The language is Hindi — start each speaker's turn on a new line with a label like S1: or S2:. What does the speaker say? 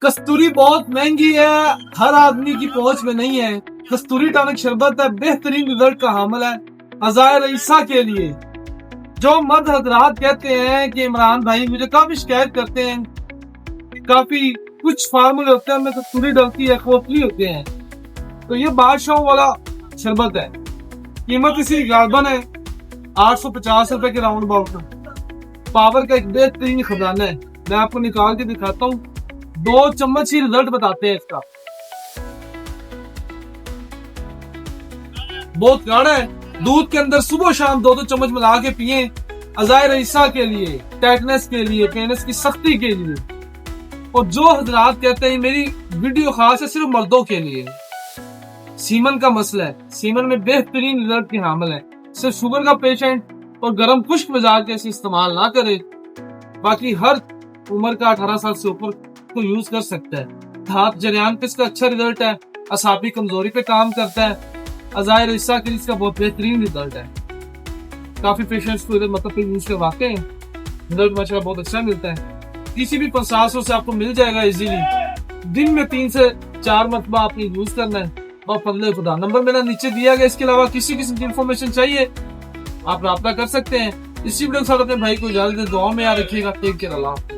S1: कस्तूरी बहुत महंगी है, हर आदमी की पहुंच में नहीं है। कस्तूरी टॉनिक शरबत है, बेहतरीन रिजल्ट का हामिल है अज़ायर ईसा के लिए। जो मर्द हजरात कहते हैं कि इमरान भाई, मुझे काफी शिकायत करते हैं, काफी कुछ फार्मूले होते हैं, उनमें कस्तूरी डलती है, खोखली होते हैं। तो ये बादशाह वाला शरबत है, कीमत इसकी गालबन है 850 रुपए के राउंड अबाउट। पावर का एक बेहतरीन खजाना है, मैं आपको निकाल के दिखाता हूँ। 2 चम्मच ही रिजल्ट बताते हैं इसका। बहुत गाढ़ा है, दूध के अंदर सुबह शाम 2-2 चम्मच मिला के पिए अज़ायर ईसा के लिए, टेटनस के लिए, पेनस की सख्ती के लिए। और जो हजरात कहते हैं मेरी वीडियो खास है सिर्फ मर्दों के लिए, सीमन का मसला है, सीमन में बेहतरीन रिजल्ट की हामिल है। सिर्फ शुगर का पेशेंट और गर्म खुश्क मिजाज के इसे इस्तेमाल ना करे, बाकी हर उम्र का 18 साल से ऊपर को यूज कर सकता है। हाथ जरियान पे इसका अच्छा रिजल्ट है, असाबी कमजोरी पे काम करता है। अज़ायर ईसा के लिए इसका बहुत बेहतरीन रिजल्ट है। काफी पेशेंट्स को इधर मतलब यूज करवाते हैं, रिजल्ट माशाल्लाह बहुत अच्छा मिलता है। किसी भी 500 से आपको मिल जाएगा इजीली। दिन में 3 से 4 मरतबा आपने यूज करना है। और फजले खुदा नंबर मेरा नीचे दिया गया। इसके अलावा किसी किस्म की इंफॉर्मेशन चाहिए आप राब्ता कर सकते हैं। इसी वीडियो के साथ अपने भाई को इजाजत दे, दुआ में याद रखिएगा। टेक केयर, अल्लाह।